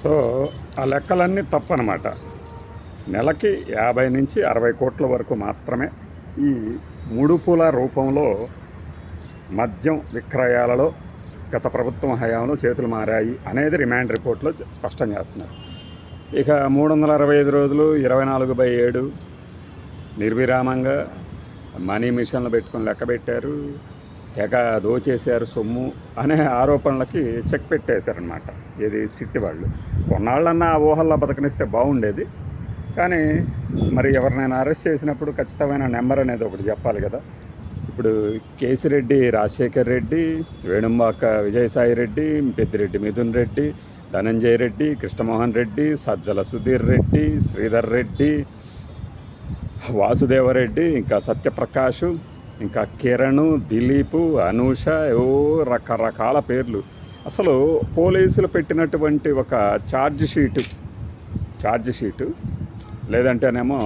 So ఆ లెక్కలన్నీ తప్పనమాట. నెలకి 50 నుంచి 60 కోట్ల వరకు మాత్రమే ఈ ముడుపుల రూపంలో మద్యం విక్రయాలలో గత ప్రభుత్వం హయాంలో చేతులు మారాయి అనేది రిమాండ్ రిపోర్ట్లో స్పష్టం చేస్తున్నారు. ఇక 365 రోజులు 24/7 నిర్విరామంగా మనీ మిషన్లు పెట్టుకొని లెక్క పెట్టారు, తెగ దోచేశారు సొమ్ము అనే ఆరోపణలకి చెక్ పెట్టేశారనమాట. ఇది సిట్టి వాళ్ళు. కొన్నాళ్ళన్నా ఆ ఊహల్లో బతకనిస్తే బాగుండేది. కానీ మరి ఎవరినైనా అరెస్ట్ చేసినప్పుడు ఖచ్చితమైన నెంబర్ అనేది ఒకటి చెప్పాలి కదా. ఇప్పుడు కేసిరెడ్డి రాజశేఖర్ రెడ్డి, వేణుంబాక విజయసాయి రెడ్డి, పెద్దిరెడ్డి మిథున్ రెడ్డి, ధనంజయ రెడ్డి, కృష్ణమోహన్ రెడ్డి, సజ్జల సుధీర్ రెడ్డి, శ్రీధర్ రెడ్డి, వాసుదేవరెడ్డి, ఇంకా సత్యప్రకాష్, ఇంకా కిరణ్, దిలీపు, అనూష, రకరకాల పేర్లు. అసలు పోలీసులు పెట్టినటువంటి ఒక ఛార్జ్ షీటు లేదంటేనేమో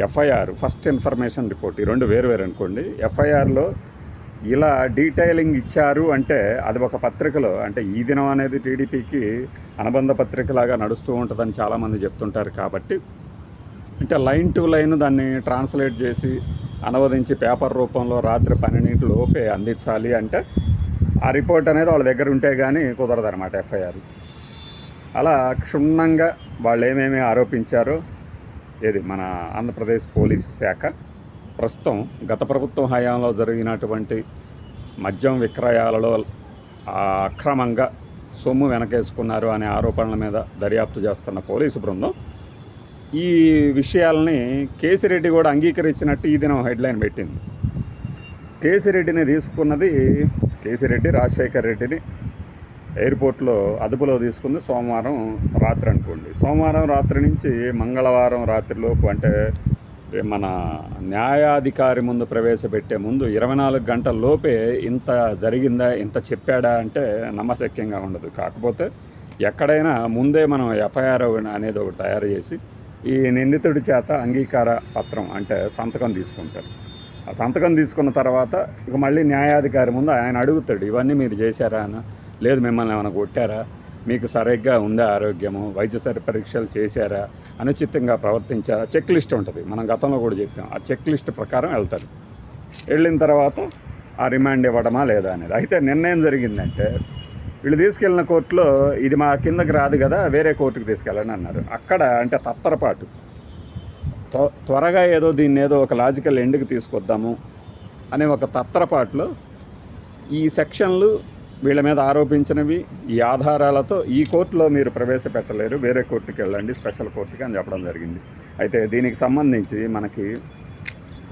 ఎఫ్ఐఆర్, ఫస్ట్ ఇన్ఫర్మేషన్ రిపోర్ట్, ఈ రెండు వేరు అనుకోండి. ఎఫ్ఐఆర్లో ఇలా డీటెయిలింగ్ ఇచ్చారు అంటే అది ఒక పత్రికలో, అంటే ఈ దినం అనేది టీడీపీకి అనుబంధ పత్రికలాగా నడుస్తూ ఉంటుందని చాలామంది చెప్తుంటారు. కాబట్టి అంటే లైన్ టు లైన్ దాన్ని ట్రాన్స్లేట్ చేసి అనువదించి పేపర్ రూపంలో రాత్రి 12 లోపే అందించాలి అంటే ఆ రిపోర్ట్ అనేది వాళ్ళ దగ్గర ఉంటే కానీ కుదరదనమాట ఎఫ్ఐఆర్. అలా క్షుణ్ణంగా వాళ్ళు ఏమేమి ఆరోపించారో ఏది మన ఆంధ్రప్రదేశ్ పోలీసు శాఖ ప్రస్తుతం గత ప్రభుత్వం హయాంలో జరిగినటువంటి మద్యం విక్రయాలలో అక్రమంగా సొమ్ము వెనకేసుకున్నారు అనే ఆరోపణల మీద దర్యాప్తు చేస్తున్న పోలీసు బృందం ఈ విషయాలని కేసిరెడ్డి కూడా అంగీకరించినట్టు ఈ దినం హెడ్లైన్ పెట్టింది. కేసిరెడ్డిని తీసుకున్నది, కేసిరెడ్డి రాజశేఖర్ రెడ్డిని ఎయిర్పోర్ట్లో అదుపులో తీసుకుంది సోమవారం రాత్రి అనుకోండి. సోమవారం రాత్రి నుంచి మంగళవారం రాత్రిలోపు, అంటే మన న్యాయాధికారి ముందు ప్రవేశపెట్టే ముందు 24 గంటల లోపే ఇంత జరిగిందా, ఇంత చెప్పాడా అంటే నమ్మశక్యంగా ఉండదు. కాకపోతే ఎక్కడైనా ముందే మనం ఎఫ్ఐఆర్ అనేది ఒకటి తయారు చేసి ఈ నిందితుడి చేత అంగీకార పత్రం అంటే సంతకం తీసుకుంటారు. ఆ సంతకం తీసుకున్న తర్వాత ఇక మళ్ళీ న్యాయాధికారి ముందు ఆయన అడుగుతాడు, ఇవన్నీ మీరు చేశారా అని. లేదు, మిమ్మల్ని ఏమైనా కొట్టారా, మీకు సరిగ్గా ఉందా ఆరోగ్యము, వైద్య పరీక్షలు చేశారా, అనుచితంగా ప్రవర్తించారా, చెక్ లిస్ట్ ఉంటుంది. మనం గతంలో కూడా చెప్పాం. ఆ చెక్ లిస్ట్ ప్రకారం వెళ్తారు. వెళ్ళిన తర్వాత ఆ రిమాండ్ ఇవ్వడమా లేదా అనేది. అయితే నిన్నేం జరిగిందంటే వీళ్ళు తీసుకెళ్ళిన కోర్టులో ఇది మా కిందకి రాదు కదా, వేరే కోర్టుకు తీసుకెళ్ళండి అన్నారు. అక్కడ అంటే తత్తరపాటు, త్వరగా దీన్ని ఏదో ఒక లాజికల్ ఎండ్కి తీసుకొద్దాము అనే ఒక తత్తరపాటులో ఈ సెక్షన్లు వీళ్ళ మీద ఆరోపించినవి ఈ ఆధారాలతో ఈ కోర్టులో మీరు ప్రవేశపెట్టలేరు, వేరే కోర్టుకి వెళ్ళండి, స్పెషల్ కోర్టుకి అని చెప్పడం జరిగింది. అయితే దీనికి సంబంధించి మనకి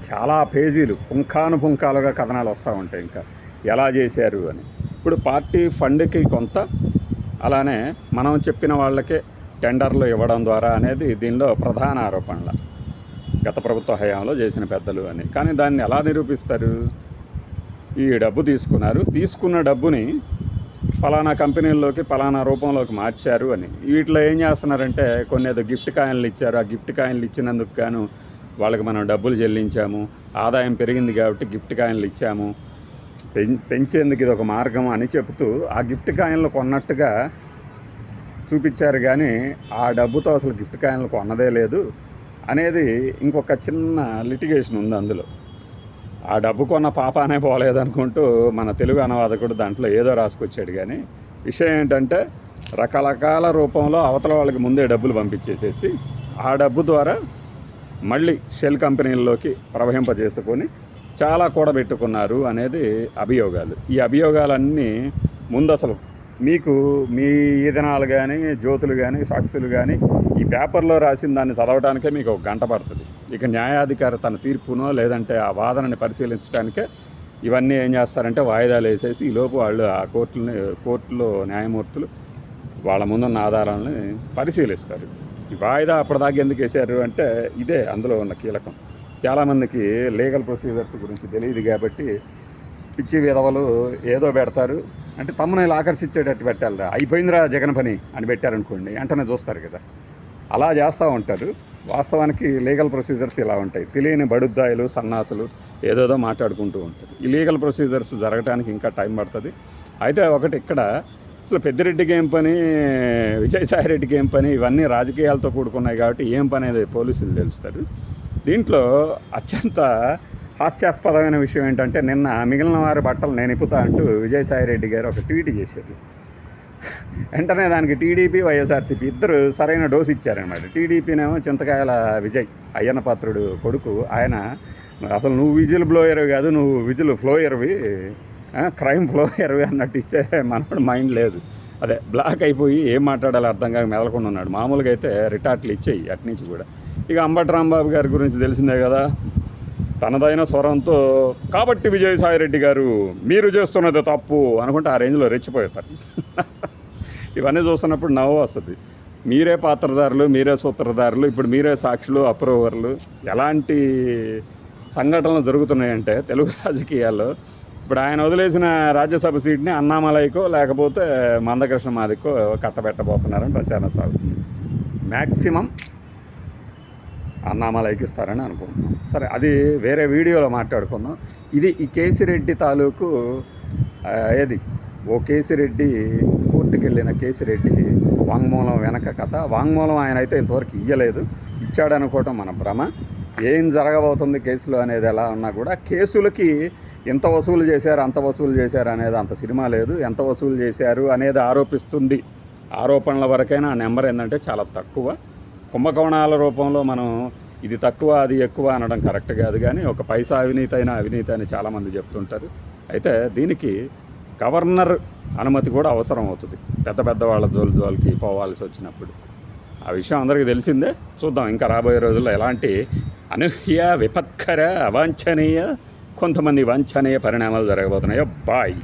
చాలా పేజీలు పుంఖానుపుంఖాలుగా కథనాలు వస్తూ ఉంటాయి. ఇంకా ఎలా చేశారు అని. ఇప్పుడు పార్టీ ఫండ్కి కొంత, అలానే మనం చెప్పిన వాళ్ళకే టెండర్లు ఇవ్వడం ద్వారా అనేది దీనిలో ప్రధాన ఆరోపణల గత ప్రభుత్వ హయాంలో చేసిన పెద్దలు అని. కానీ దాన్ని ఎలా నిరూపిస్తారు? ఈ డబ్బు తీసుకున్న డబ్బుని ఫలానా కంపెనీల్లోకి ఫలానా రూపంలోకి మార్చారు అని. వీటిలో ఏం చేస్తున్నారంటే కొన్ని ఏదో గిఫ్ట్ కాయిన్లు ఇచ్చారు, ఆ గిఫ్ట్ కాయిన్లు ఇచ్చినందుకు గాను వాళ్ళకి మనం డబ్బులు చెల్లించాము, ఆదాయం పెరిగింది కాబట్టి గిఫ్ట్ కాయిన్లు ఇచ్చాము, పెంచేందుకు ఇది ఒక మార్గం అని చెబుతూ ఆ గిఫ్ట్ కాయిన్లు కొన్నట్టుగా చూపించారు. కానీ ఆ డబ్బుతో అసలు గిఫ్ట్ కాయిన్లు కొన్నదే లేదు అనేది ఇంకొక చిన్న లిటిగేషన్ ఉంది అందులో. ఆ డబ్బు కొన్న పాపానే పోలేదనుకుంటూ మన తెలుగు అనువాదకుడు దాంట్లో ఏదో రాసుకొచ్చాడు. కానీ విషయం ఏంటంటే రకరకాల రూపంలో అవతల వాళ్ళకి ముందే డబ్బులు పంపించేసేసి ఆ డబ్బు ద్వారా మళ్ళీ షెల్ కంపెనీల్లోకి ప్రవహింపజేసుకొని చాలా కూడబెట్టుకున్నారు అనేది అభియోగాలు. ఈ అభియోగాలన్నీ ముందు అసలు మీకు మీ ఈదనాలు కానీ, జ్యోతులు కానీ, సాక్షులు కానీ ఈ పేపర్లో రాసిన దాన్ని చదవడానికే మీకు 1 గంట పడుతుంది. ఇక న్యాయాధికారి తన తీర్పునో లేదంటే ఆ వాదనని పరిశీలించడానికే ఇవన్నీ ఏం చేస్తారంటే వాయిదాలు వేసేసి ఈలోపు వాళ్ళు ఆ కోర్టులో న్యాయమూర్తులు వాళ్ళ ముందున్న ఆధారాలని పరిశీలిస్తారు. ఈ వాయిదా అప్పటిదాకా ఎందుకు వేశారు అంటే ఇదే అందులో ఉన్న కీలకం. చాలామందికి లీగల్ ప్రొసీజర్స్ గురించి తెలియదు కాబట్టి పిచ్చి విధవలు ఏదో పెడతారు. అంటే తమ్ముని ఆకర్షించేటట్టు పెట్టాలిరా, అయిపోయిందిరా జగన్ పని అని పెట్టారనుకోండి, వెంటనే చూస్తారు కదా. అలా చేస్తూ ఉంటారు. వాస్తవానికి లీగల్ ప్రొసీజర్స్ ఇలా ఉంటాయి. తెలియని బడుద్దాయిలు, సన్నాసులు ఏదేదో మాట్లాడుకుంటూ ఉంటారు. ఈ లీగల్ ప్రొసీజర్స్ జరగడానికి ఇంకా టైం పడుతుంది. అయితే ఒకటి ఇక్కడ అసలు పెద్దిరెడ్డికి ఏం పని, విజయసాయిరెడ్డికి ఏం పని, ఇవన్నీ రాజకీయాలతో కూడుకున్నాయి కాబట్టి ఏం పని అనేది పోలీసులు తెలుస్తారు. దీంట్లో అత్యంత హాస్యాస్పదమైన విషయం ఏంటంటే, నిన్న మిగిలిన వారి బట్టలు నేను ఇప్పుతా అంటూ విజయసాయిరెడ్డి గారు ఒక ట్వీట్ చేశారు. వెంటనే దానికి టీడీపీ, వైఎస్ఆర్సీపీ ఇద్దరు సరైన డోసు ఇచ్చారనమాట. టీడీపీనేమో చింతకాయల విజయ్ అయ్యన్న పాత్రుడు కొడుకు, ఆయన అసలు నువ్వు విజిల్ బ్లోయర్ కాదు, నువ్వు విజిల్ ఫ్లోయర్వి, క్రైమ్ ఫ్లోయర్వి అన్నట్టు ఇచ్చే మనోడు మైండ్ లేదు. అదే బ్లాక్ అయిపోయి ఏం మాట్లాడాలో అర్థం కాక మెదలకుండా ఉన్నాడు. మామూలుగా అయితే రిటార్ట్లు ఇచ్చేయి అట్నుంచి కూడా. ఇక అంబటి రాంబాబు గారి గురించి తెలిసిందే కదా, తనదైన స్వరంతో కాబట్టి విజయసాయిరెడ్డి గారు మీరు చేస్తున్నది తప్పు అనుకుంటే ఆ రేంజ్లో రెచ్చిపోతారు. ఇవన్నీ చూస్తున్నప్పుడు నవ్వు వస్తుంది. మీరే పాత్రధారులు, మీరే సూత్రధారులు, ఇప్పుడు మీరే సాక్షులు, అప్రూవర్లు. ఎలాంటి సంఘటనలు జరుగుతున్నాయంటే తెలుగు రాజకీయాల్లో, ఇప్పుడు ఆయన వదిలేసిన రాజ్యసభ సీట్ని అన్నామలైకో లేకపోతే మందకృష్ణ మాదికో కట్టబెట్టబోతున్నారని ప్రచారం సాగుతుంది. మ్యాక్సిమం అన్నామలైకి ఇస్తారని అనుకుంటున్నాం. సరే, అది వేరే వీడియోలో మాట్లాడుకుందాం. ఇది ఈ కేసిరెడ్డి తాలూకు ఏది ఓ కేసిరెడ్డి కోర్టుకు వెళ్ళిన కేసిరెడ్డి వాంగ్మూలం వెనక కథ. వాంగ్మూలం ఆయన అయితే ఇంతవరకు ఇయ్యలేదు, ఇచ్చాడనుకోవటం మన భ్రమ. ఏం జరగబోతుంది కేసులో అనేది ఎలా ఉన్నా కూడా, కేసులకి ఎంత వసూలు చేశారు, అంత వసూలు చేశారు అనేది అంత సినిమా లేదు. ఎంత వసూలు చేశారు అనేది ఆరోపిస్తుంది. ఆరోపణల వరకైనా ఆ నెంబర్ ఏంటంటే చాలా తక్కువ. కుంభకోణాల రూపంలో మనం ఇది తక్కువ అది ఎక్కువ అనడం కరెక్ట్ కాదు, కానీ ఒక పైసా అవినీతి అయినా అవినీతి అని చాలామంది చెప్తుంటారు. అయితే దీనికి గవర్నర్ అనుమతి కూడా అవసరం అవుతుంది, పెద్ద పెద్ద వాళ్ళ జోలికి పోవాల్సి వచ్చినప్పుడు. ఆ విషయం అందరికీ తెలిసిందే. చూద్దాం ఇంకా రాబోయే రోజుల్లో ఎలాంటి అనూహ్య, విపత్కర, అవాంఛనీయ, కొంతమంది వాంఛనీయ పరిణామాలు జరగబోతున్నాయో. బాయ్.